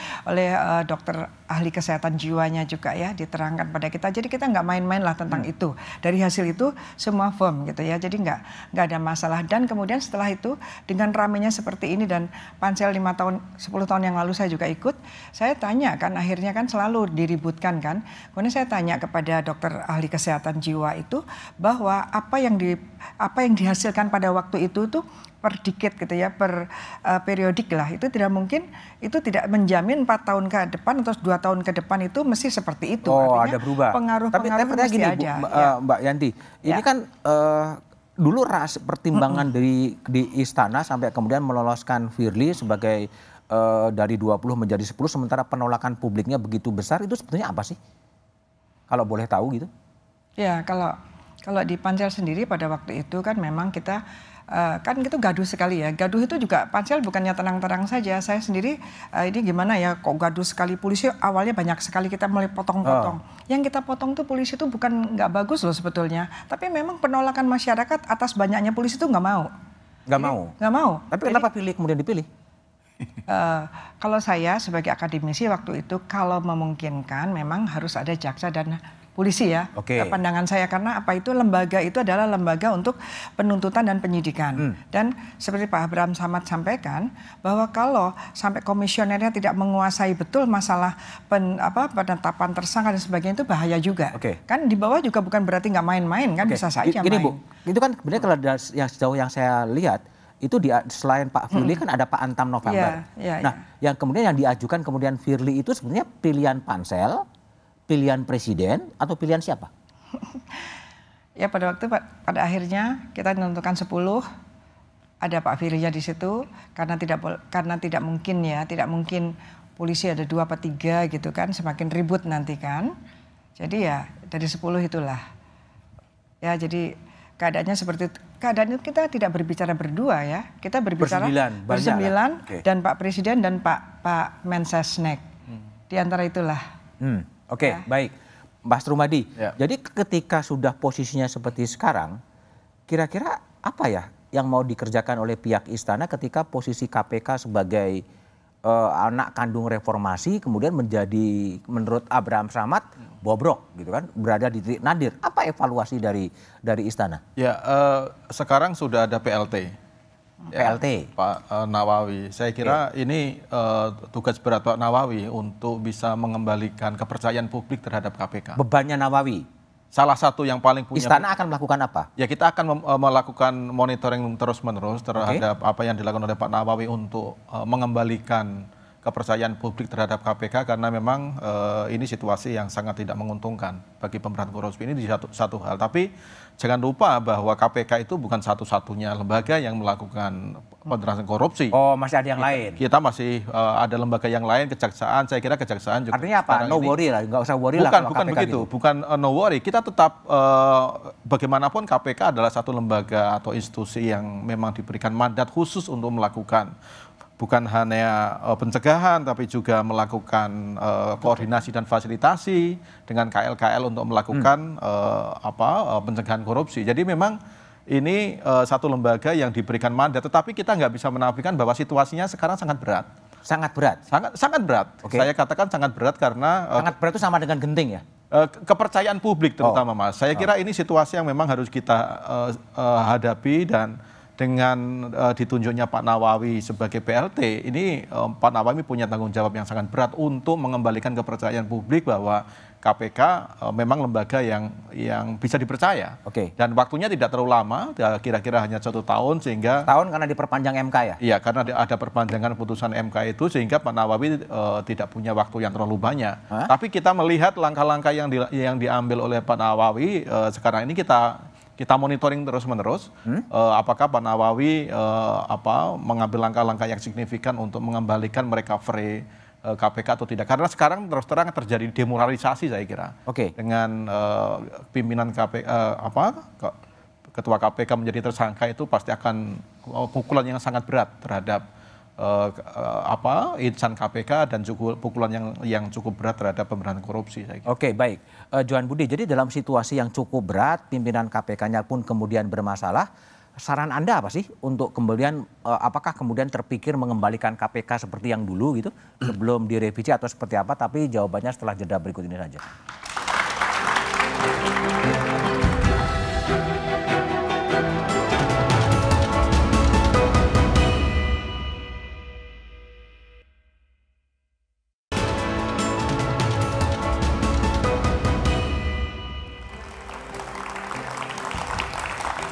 dokter ahli kesehatan jiwanya juga ya, diterangkan pada kita. Jadi kita nggak main-main lah tentang itu. Dari hasil itu semua firm gitu ya. Jadi nggak ada masalah. Dan kemudian setelah itu dengan ramenya seperti ini dan pansel 10 tahun yang lalu saya juga ikut, saya tanya kan, akhirnya kan selalu diributkan kan. Kemudian saya tanya kepada dokter ahli kesehatan jiwa itu bahwa apa yang dihasilkan pada waktu itu tuh per dikit gitu ya, per periodik lah, itu tidak mungkin, itu tidak menjamin 4 tahun ke depan atau 2 tahun ke depan itu mesti seperti itu. Artinya ada berubah. Pengaruh-pengaruh mesti gini, ada. Mbak Yanti, ini kan dulu pertimbangan di istana sampai kemudian meloloskan Firly sebagai dari 20 menjadi 10, sementara penolakan publiknya begitu besar, itu sebetulnya apa sih? Kalau boleh tahu gitu. Ya, kalau di pansel sendiri pada waktu itu kan memang kita kan itu gaduh sekali ya. Gaduh itu juga pansel bukannya tenang-tenang saja. Saya sendiri ini gimana ya, kok gaduh sekali. Polisi awalnya banyak sekali kita mulai potong-potong. Yang kita potong tuh polisi itu bukan nggak bagus loh sebetulnya. Tapi memang penolakan masyarakat atas banyaknya polisi itu nggak mau. Nggak mau. Tapi kenapa kemudian dipilih? Kalau saya sebagai akademisi waktu itu, kalau memungkinkan memang harus ada jaksa dan polisi ya, pandangan saya, karena apa, itu lembaga itu adalah lembaga untuk penuntutan dan penyidikan. Dan seperti Pak Abraham Samad sampaikan bahwa kalau sampai komisionernya tidak menguasai betul masalah penetapan tersangka dan sebagainya, itu bahaya juga. Kan di bawah juga bukan berarti nggak main-main kan, bisa saja Gini, main. Bu, itu kan sebenarnya kalau yang sejauh yang saya lihat itu selain Pak Firly kan ada Pak Antam November. Nah, yang kemudian yang diajukan kemudian Firly itu sebenarnya pilihan pansel, pilihan presiden, atau pilihan siapa? Ya pada akhirnya kita menentukan 10, ada Pak Firly di situ, karena tidak mungkin polisi ada 2 atau 3 gitu kan, semakin ribut nanti kan. Jadi ya dari 10 itulah. Ya jadi keadaannya seperti itu. Keadaan itu kita tidak berbicara berdua ya, kita berbicara bersembilan dan Pak Presiden dan Pak Mensesnek. Di antara itulah. Baik. Mas Rumadi, jadi ketika sudah posisinya seperti sekarang, kira-kira apa ya yang mau dikerjakan oleh pihak istana ketika posisi KPK sebagai anak kandung reformasi kemudian menjadi, menurut Abraham Samad, bobrok gitu kan, berada di titik nadir. Apa evaluasi dari istana? Ya, sekarang sudah ada PLT. Pak Nawawi. Saya kira ini tugas berat Pak Nawawi untuk bisa mengembalikan kepercayaan publik terhadap KPK. Bebannya Nawawi? Salah satu yang paling punya. Istana akan melakukan apa? Ya, kita akan melakukan monitoring terus-menerus terhadap apa yang dilakukan oleh Pak Nawawi untuk mengembalikan kepercayaan publik terhadap KPK, karena memang ini situasi yang sangat tidak menguntungkan bagi pemberantasan korupsi. Ini di satu hal. Tapi jangan lupa bahwa KPK itu bukan satu-satunya lembaga yang melakukan pemberantasan korupsi. Masih ada yang lain. Kita masih ada lembaga yang lain, kejaksaan. Saya kira kejaksaan juga. Artinya apa? No worry lah, nggak usah worry lah. Bukan begitu, bukan no worry. Kita tetap bagaimanapun KPK adalah satu lembaga atau institusi yang memang diberikan mandat khusus untuk melakukan bukan hanya pencegahan, tapi juga melakukan koordinasi dan fasilitasi dengan KL-KL untuk melakukan pencegahan korupsi. Jadi memang ini satu lembaga yang diberikan mandat, tetapi kita nggak bisa menafikan bahwa situasinya sekarang sangat berat. Sangat berat? Sangat berat. Saya katakan sangat berat karena... sangat berat itu sama dengan genting ya? Kepercayaan publik terutama, Mas. Saya kira ini situasi yang memang harus kita hadapi, dan dengan ditunjuknya Pak Nawawi sebagai PLT, ini Pak Nawawi punya tanggung jawab yang sangat berat untuk mengembalikan kepercayaan publik bahwa KPK memang lembaga yang bisa dipercaya. Oke. Dan waktunya tidak terlalu lama, kira-kira hanya 1 tahun sehingga. Tahun karena diperpanjang MK ya? Iya, karena ada perpanjangan putusan MK itu sehingga Pak Nawawi tidak punya waktu yang terlalu banyak. Tapi kita melihat langkah-langkah yang diambil oleh Pak Nawawi sekarang ini kita monitoring terus-menerus apakah Pak Nawawi mengambil langkah-langkah yang signifikan untuk mengembalikan merecovery KPK atau tidak. Karena sekarang terus terang terjadi demoralisasi saya kira. Dengan pimpinan KPK ketua KPK menjadi tersangka itu pasti akan pukulan yang sangat berat terhadap insan KPK dan juga pukulan yang cukup berat terhadap pemberantasan korupsi. Oke, baik. Johan Budi, jadi dalam situasi yang cukup berat, pimpinan KPK-nya pun kemudian bermasalah, saran Anda apa sih untuk kemudian, apakah kemudian terpikir mengembalikan KPK seperti yang dulu gitu, sebelum direvisi atau seperti apa, tapi jawabannya setelah jeda berikut ini saja.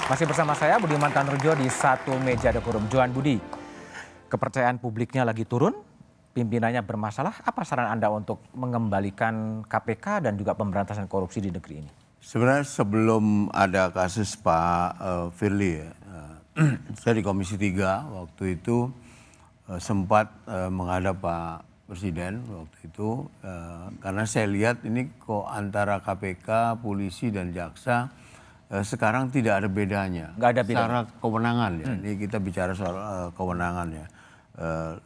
Masih bersama saya Budiman Tanrujo di Satu Meja The Forum. Johan Budi, kepercayaan publiknya lagi turun, pimpinannya bermasalah. Apa saran Anda untuk mengembalikan KPK dan juga pemberantasan korupsi di negeri ini? Sebenarnya sebelum ada kasus Pak Firly, saya di Komisi 3 waktu itu sempat menghadap Pak Presiden waktu itu, karena saya lihat ini kok antara KPK, polisi dan jaksa sekarang tidak ada bedanya. Nggak ada bedanya. Secara kewenangan ya. Ini kita bicara soal kewenangan ya.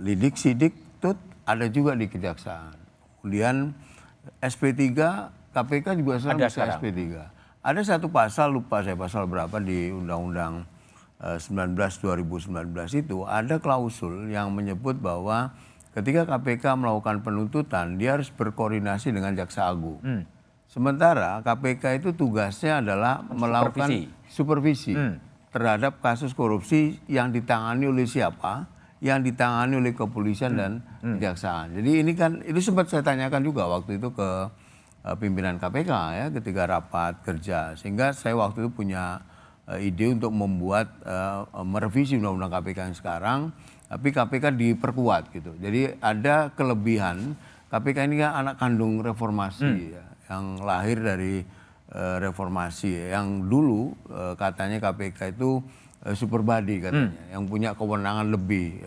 Lidik, sidik, tut ada juga di kejaksaan. Kemudian SP3, KPK juga sekarang bisa SP3. Ada satu pasal, lupa saya pasal berapa di Undang-Undang 19/2019 itu ada klausul yang menyebut bahwa ketika KPK melakukan penuntutan dia harus berkoordinasi dengan Jaksa Agung. Sementara KPK itu tugasnya adalah melakukan supervisi terhadap kasus korupsi yang ditangani oleh siapa, yang ditangani oleh kepolisian dan kejaksaan. Jadi ini kan, itu sempat saya tanyakan juga waktu itu ke pimpinan KPK ya ketika rapat kerja. Sehingga saya waktu itu punya ide untuk membuat merevisi undang-undang KPK yang sekarang, tapi KPK diperkuat gitu. Jadi ada kelebihan, KPK ini kan anak kandung reformasi ya, yang lahir dari reformasi. Yang dulu katanya KPK itu super body katanya, yang punya kewenangan lebih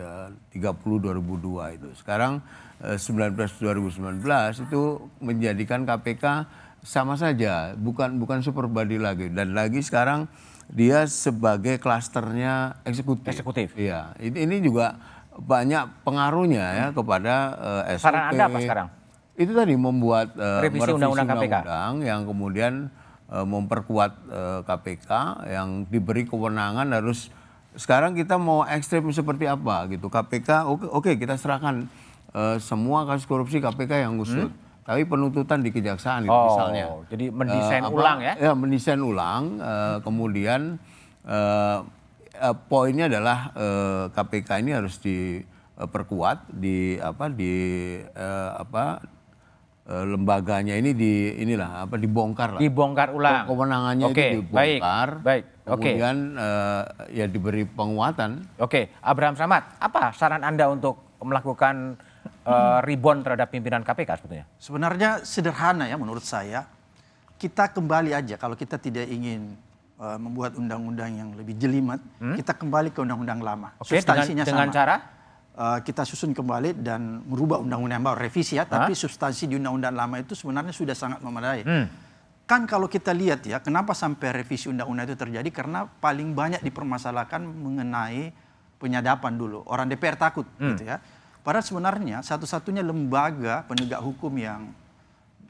30/2002 itu. Sekarang 19/2019 itu menjadikan KPK sama saja, bukan super body lagi. Dan lagi sekarang dia sebagai klasternya eksekutif. Iya, ini juga banyak pengaruhnya ya kepada SOP. Saran Anda apa sekarang? Itu tadi membuat revisi undang-undang KPK yang kemudian memperkuat KPK yang diberi kewenangan harus, sekarang kita mau ekstrem seperti apa gitu. KPK oke, kita serahkan semua kasus korupsi KPK yang ngusut. Tapi penuntutan di kejaksaan itu misalnya. Jadi mendesain ulang ya? Ya, mendesain ulang. Kemudian poinnya adalah KPK ini harus diperkuat lembaganya ini dibongkar lah. Dibongkar ulang. Kewenangannya itu dibongkar. Baik. Kemudian ya diberi penguatan. Oke, Abraham Samad, apa saran Anda untuk melakukan rebound terhadap pimpinan KPK sebetulnya? Sebenarnya sederhana ya menurut saya. Kita kembali aja, kalau kita tidak ingin membuat undang-undang yang lebih jelimet, kita kembali ke undang-undang lama. Oke, dengan cara? Kita susun kembali dan merubah undang-undang baru, revisi ya, tapi substansi di undang-undang lama itu sebenarnya sudah sangat memadai. Kan kalau kita lihat ya, kenapa sampai revisi undang-undang itu terjadi? Karena paling banyak dipermasalahkan mengenai penyadapan dulu. Orang DPR takut gitu ya. Padahal sebenarnya satu-satunya lembaga penegak hukum yang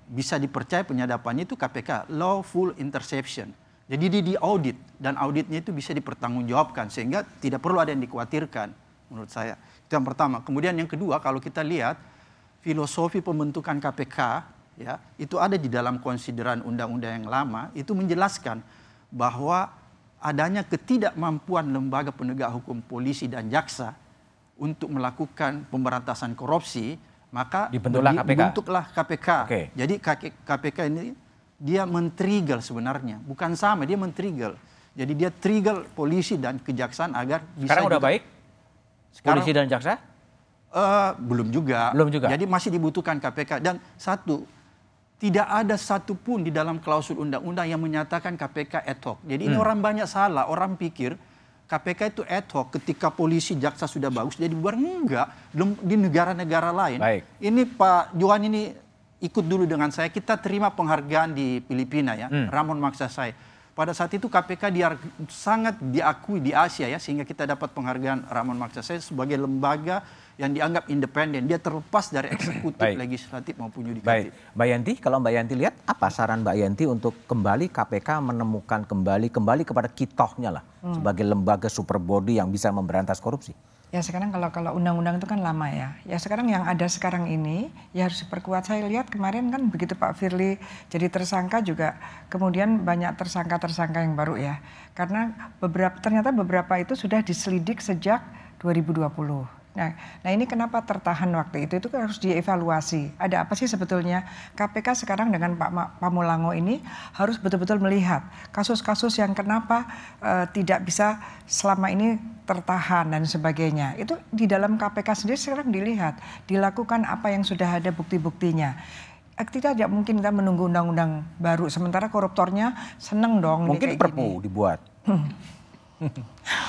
bisa dipercaya penyadapannya itu KPK, lawful interception. Jadi di audit, dan auditnya itu bisa dipertanggungjawabkan sehingga tidak perlu ada yang dikhawatirkan menurut saya. Itu yang pertama. Kemudian yang kedua, kalau kita lihat filosofi pembentukan KPK ya, itu ada di dalam konsideran undang-undang yang lama, itu menjelaskan bahwa adanya ketidakmampuan lembaga penegak hukum polisi dan jaksa untuk melakukan pemberantasan korupsi, Maka dibentuklah KPK. Dibentuklah KPK. Oke. Jadi KPK ini dia men-trigger sebenarnya, bukan sama, dia men-trigger. Jadi dia trigger polisi dan kejaksaan agar bisa. Sekarang udah baik? Polisi dan jaksa? Belum juga. Belum juga. Jadi masih dibutuhkan KPK. Dan satu, tidak ada satupun di dalam klausul undang-undang yang menyatakan KPK ad hoc. Jadi ini orang banyak salah, orang pikir KPK itu ad hoc ketika polisi jaksa sudah bagus jadi bubar. Enggak, di negara-negara lain. Baik. Ini Pak Johan ini ikut dulu dengan saya, kita terima penghargaan di Filipina ya, Ramon Magsaysay. Pada saat itu KPK sangat diakui di Asia ya, sehingga kita dapat penghargaan Ramon Magsaysay sebagai lembaga yang dianggap independen. Dia terlepas dari eksekutif, legislatif maupun yudikatif. Baik, Mbak Yanti, kalau Mbak Yanti lihat apa saran Mbak Yanti untuk kembali KPK menemukan kembali kepada kitohnya lah sebagai lembaga super body yang bisa memberantas korupsi? Ya sekarang kalau undang-undang itu kan lama ya. Ya sekarang yang ada sekarang ini ya harus diperkuat. Saya lihat kemarin kan begitu Pak Firly jadi tersangka juga kemudian banyak tersangka-tersangka yang baru ya. Karena ternyata beberapa itu sudah diselidik sejak 2020. Nah ini kenapa tertahan waktu itu kan harus dievaluasi. Ada apa sih sebetulnya? KPK sekarang dengan Pak Pamulango ini harus betul-betul melihat kasus-kasus yang kenapa tidak bisa selama ini tertahan dan sebagainya. Itu di dalam KPK sendiri sekarang dilihat, dilakukan apa yang sudah ada bukti-buktinya. Kita tidak mungkin kita menunggu undang-undang baru, sementara koruptornya seneng dong. Mungkin perpu dibuat.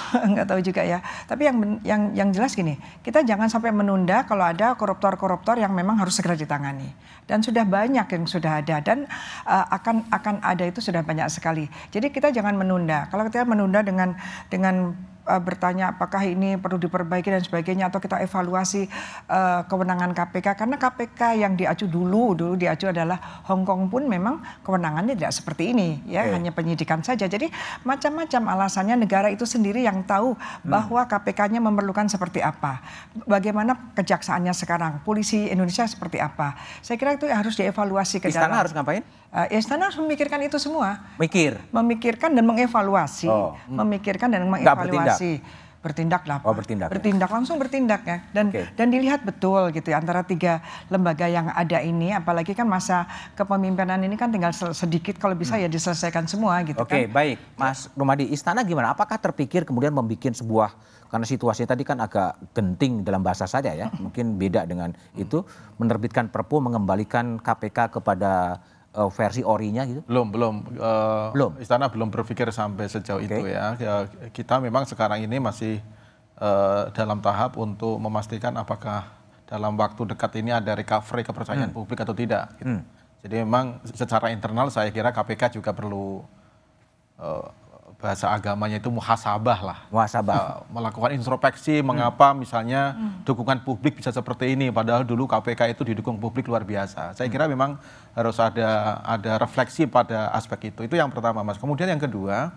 Nggak tahu juga ya. Tapi yang jelas gini, kita jangan sampai menunda kalau ada koruptor-koruptor yang memang harus segera ditangani. Dan sudah banyak yang sudah ada dan akan ada itu sudah banyak sekali. Jadi kita jangan menunda. Kalau kita menunda dengan bertanya apakah ini perlu diperbaiki dan sebagainya atau kita evaluasi kewenangan KPK karena KPK yang diacu dulu diacu adalah Hong Kong pun memang kewenangannya tidak seperti ini ya, hanya penyidikan saja. Jadi macam-macam alasannya, negara itu sendiri yang tahu bahwa KPK-nya memerlukan seperti apa. Bagaimana kejaksaannya sekarang, polisi Indonesia seperti apa. Saya kira itu harus dievaluasi ke dalam. Istana harus ngapain? Istana harus memikirkan itu semua. Memikirkan dan mengevaluasi. Memikirkan dan mengevaluasi. Bertindaklah, Pak. Bertindak, langsung bertindak ya. Dan dilihat betul gitu ya, antara tiga lembaga yang ada ini, apalagi kan masa kepemimpinan ini kan tinggal sedikit, kalau bisa ya diselesaikan semua gitu kan. Baik. Mas Rumadi, Istana gimana? Apakah terpikir kemudian membuat sebuah, karena situasinya tadi kan agak genting dalam bahasa saja ya, mungkin beda dengan itu, menerbitkan perpu mengembalikan KPK kepada versi orinya gitu? Belum. Istana belum berpikir sampai sejauh itu ya. Kita memang sekarang ini masih dalam tahap untuk memastikan apakah dalam waktu dekat ini ada recovery kepercayaan publik atau tidak. Gitu. Jadi memang secara internal saya kira KPK juga perlu bahasa agamanya itu muhasabah lah. Melakukan introspeksi mengapa misalnya dukungan publik bisa seperti ini padahal dulu KPK itu didukung publik luar biasa. Saya kira memang harus ada refleksi pada aspek itu. Itu yang pertama, Mas. Kemudian yang kedua,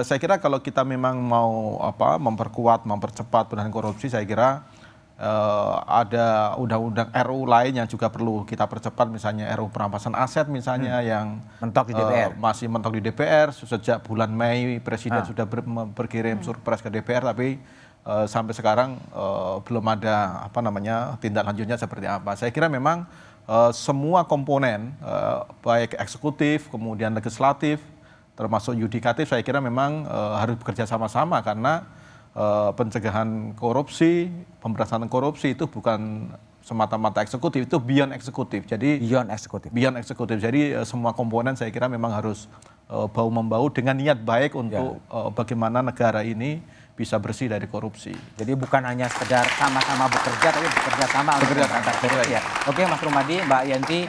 saya kira kalau kita memang mau memperkuat, mempercepat penanganan korupsi, saya kira ada undang-undang RU lain yang juga perlu kita percepat, misalnya RU perampasan aset misalnya yang mentok di DPR. Masih mentok di DPR. Sejak bulan Mei Presiden sudah berkirim surpres ke DPR, tapi sampai sekarang belum ada tindak lanjutnya seperti apa. Saya kira memang semua komponen baik eksekutif kemudian legislatif termasuk yudikatif saya kira memang harus bekerja sama-sama karena pencegahan korupsi, pemberantasan korupsi itu bukan semata-mata eksekutif, itu beyond eksekutif. Jadi beyond eksekutif. Jadi semua komponen saya kira memang harus bahu-membahu dengan niat baik untuk bagaimana negara ini bisa bersih dari korupsi. Jadi bukan hanya sekedar sama-sama bekerja, tapi bekerja sama untuk memberantas korupsi. Oke, Mas Rumadi, Mbak Yanti,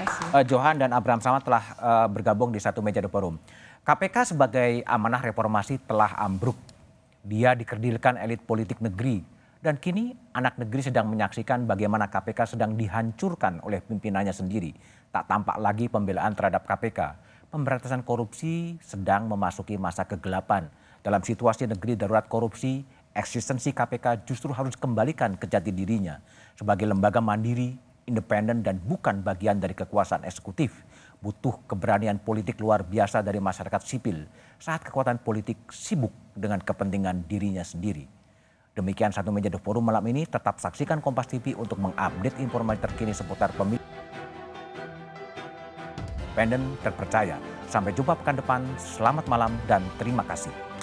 Johan dan Abraham Samad telah bergabung di satu meja The Forum. KPK sebagai amanah reformasi telah ambruk. Dia dikerdilkan elit politik negeri. Dan kini anak negeri sedang menyaksikan bagaimana KPK sedang dihancurkan oleh pimpinannya sendiri. Tak tampak lagi pembelaan terhadap KPK. Pemberantasan korupsi sedang memasuki masa kegelapan. Dalam situasi negeri darurat korupsi, eksistensi KPK justru harus kembalikan ke jati dirinya. Sebagai lembaga mandiri, independen dan bukan bagian dari kekuasaan eksekutif. Butuh keberanian politik luar biasa dari masyarakat sipil saat kekuatan politik sibuk dengan kepentingan dirinya sendiri. Demikian Satu Meja The Forum malam ini. Tetap saksikan Kompas TV untuk mengupdate informasi terkini seputar pemilu independen terpercaya. Sampai jumpa pekan depan. Selamat malam dan terima kasih.